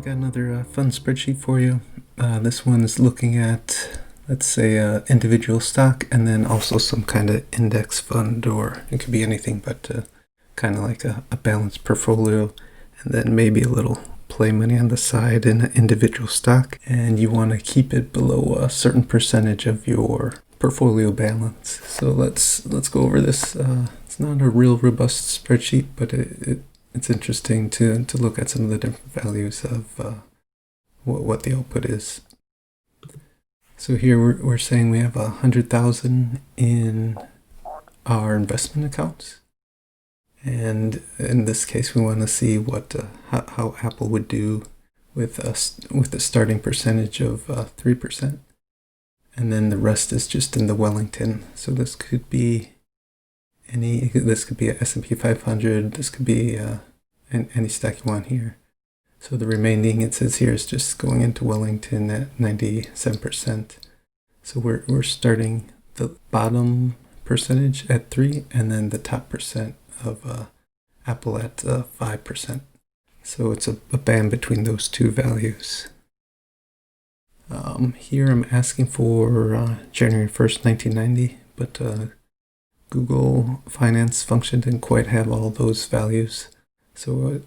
got another fun spreadsheet for you. This one's looking at, let's say, individual stock and then also some kind of index fund, or it could be anything, but kind of like a balanced portfolio, and then maybe a little play money on the side in an individual stock, and you want to keep it below a certain percentage of your portfolio balance. So let's go over this. It's not a real robust spreadsheet, but it's interesting to look at some of the different values of what the output is. So here we're saying we have 100,000 in our investment accounts, and in this case we want to see what how Apple would do with a starting percentage of 3%, and then the rest is just in the Wellington. So this could be this could be a S&P 500, this could be any stock you want here. So the remaining, it says here, is just going into Wellington at 97%. So we're starting the bottom percentage at 3, and then the top percent of Apple at 5%. So it's a band between those two values. Here I'm asking for January 1st, 1990, but GoogleFinance function didn't quite have all those values. So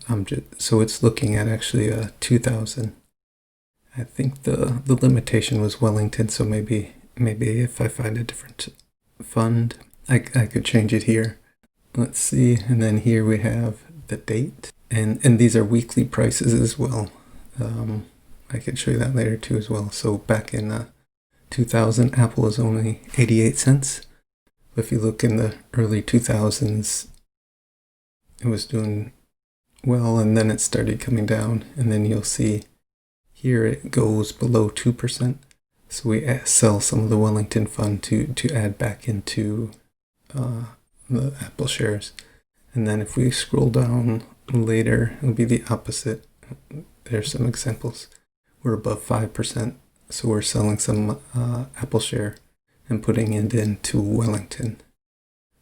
so it's looking at actually 2000. I think the limitation was Wellington, so maybe if I find a different fund, I could change it here. Let's see, and then here we have the date, and these are weekly prices as well. I could show you that later too as well. So back in 2000, Apple was only 88 cents. If you look in the early 2000s, it was doing well, and then it started coming down, and then you'll see here it goes below 2%. So we sell some of the Wellington fund to add back into the Apple shares. And then if we scroll down later, it'll be the opposite. There's some examples. We're above 5%, so we're selling some Apple share and putting it into Wellington.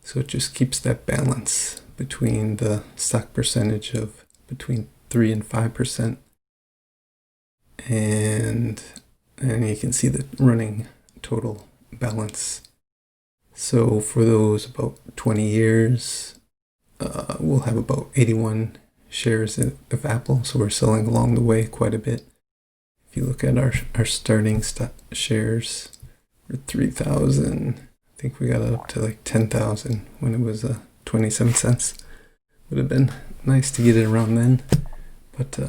So it just keeps that balance between the stock percentage of between 3 and 5%, and you can see the running total balance. So for those about 20 years, we'll have about 81 shares of Apple, so we're selling along the way quite a bit. If you look at our starting shares for 3,000, I think we got up to like 10,000 when it was 27 cents. Would have been nice to get it around then, but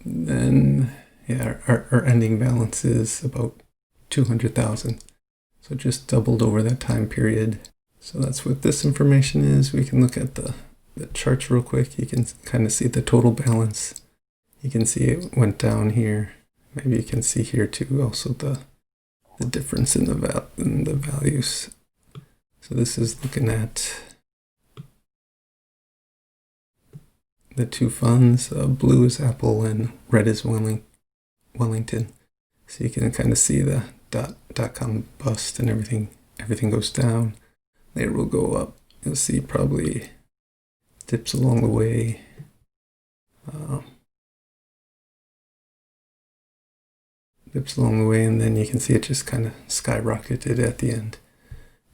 then yeah, our ending balance is about 200,000. So it just doubled over that time period. So that's what this information is. We can look at the charts real quick. You can kind of see the total balance. You can see it went down here. Maybe you can see here too also the difference in the values. So this is looking at the two funds. Blue is Apple and red is Wellington. So you can kind of see the dot-com bust, and everything goes down. Later will go up. You'll see probably dips along the way. And then you can see it just kind of skyrocketed at the end.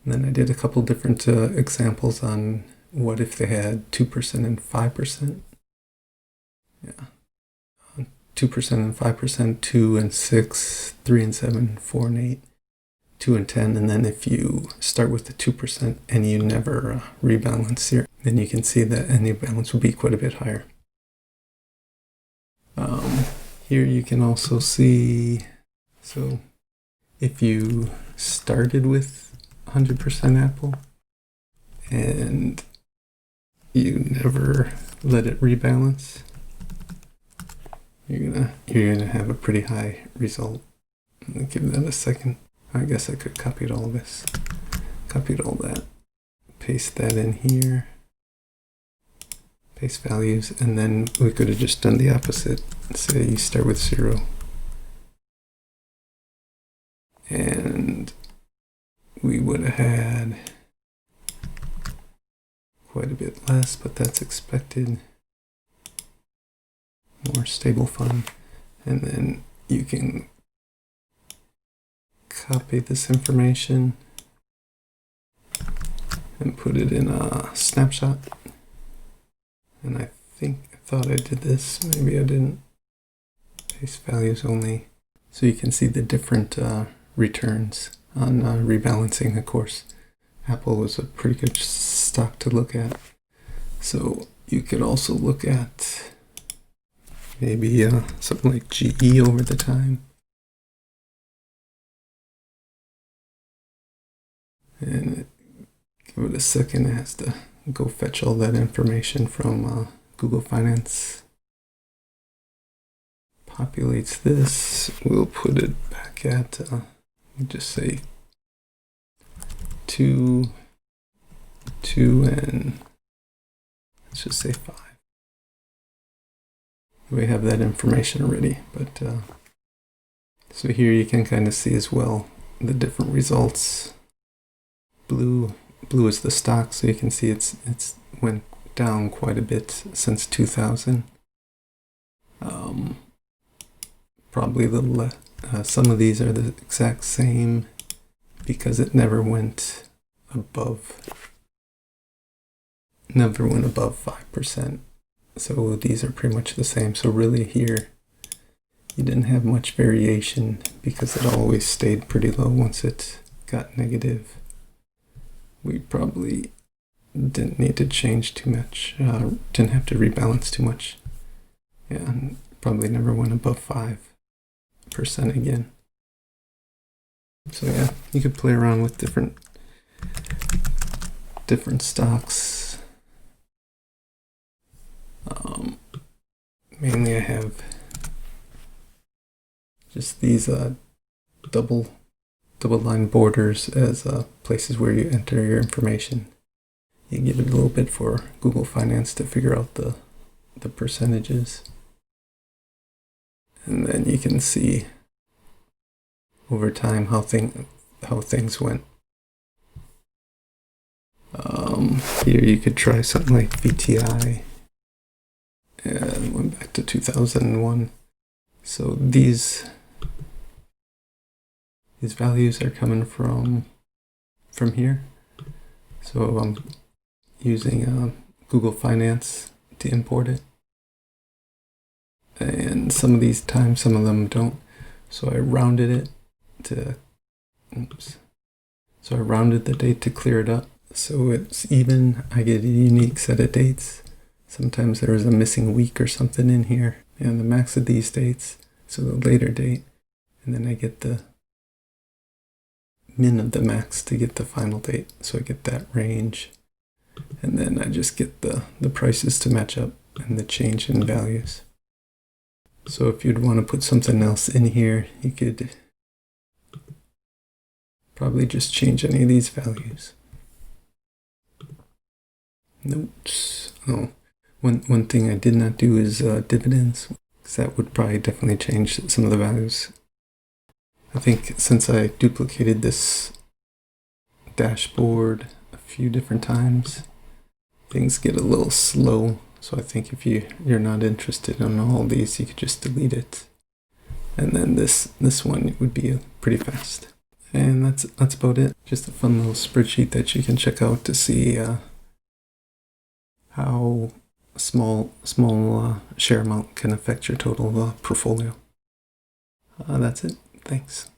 And then I did a couple different examples on what if they had 2% and 5%. Yeah, 2% and 5%, 2 and 6, 3 and 7, 4 and 8, 2 and 10. And then if you start with the 2% and you never rebalance here, then you can see that any balance will be quite a bit higher. Here you can also see, so if you started with 100% Apple and you never let it rebalance, you're gonna have a pretty high result. Let me give that a second. I guess I could copy all this. Copied all that. Paste that in here. Paste values, and then we could have just done the opposite. Say you start with 0. And we would have had quite a bit less, but that's expected. more stable fund. And then you can copy this information and put it in a snapshot. And I thought I did this, maybe I didn't. Face values only. So you can see the different returns on rebalancing. Of course, Apple was a pretty good stock to look at. So you could also look at maybe something like GE over the time. And give it a second, it has to go fetch all that information from GoogleFinance. Populates this. We'll put it back at, just say 2, and let's just say 5. We have that information already, but so here you can kind of see as well the different results. Blue is the stock, so you can see it's went down quite a bit since 2000. Probably some of these are the exact same because it never went above 5%. So these are pretty much the same. So really here, you didn't have much variation because it always stayed pretty low once it got negative. We probably didn't need to change too much, didn't have to rebalance too much. Yeah, and probably never went above 5% again. So yeah, you could play around with different stocks. Mainly I have just these double line borders as places where you enter your information. You give it a little bit for GoogleFinance to figure out the percentages. And then you can see over time how things went. Here you could try something like VTI, and went back to 2001. So these values are coming from here. So I'm using GoogleFinance to import it. And some of these times, some of them don't. So I rounded it to, So I rounded the date to clear it up. So it's even, I get a unique set of dates. Sometimes there is a missing week or something in here. And the max of these dates, so the later date. And then I get the min of the max to get the final date. So I get that range. And then I just get the prices to match up and the change in values. So if you'd want to put something else in here, you could probably just change any of these values. Notes. Oh, one thing I did not do is dividends, because that would probably definitely change some of the values. I think since I duplicated this dashboard a few different times, things get a little slow. So I think if you're not interested in all these, you could just delete it. And then this one would be pretty fast. And that's about it. Just a fun little spreadsheet that you can check out to see how a small share amount can affect your total portfolio. That's it. Thanks.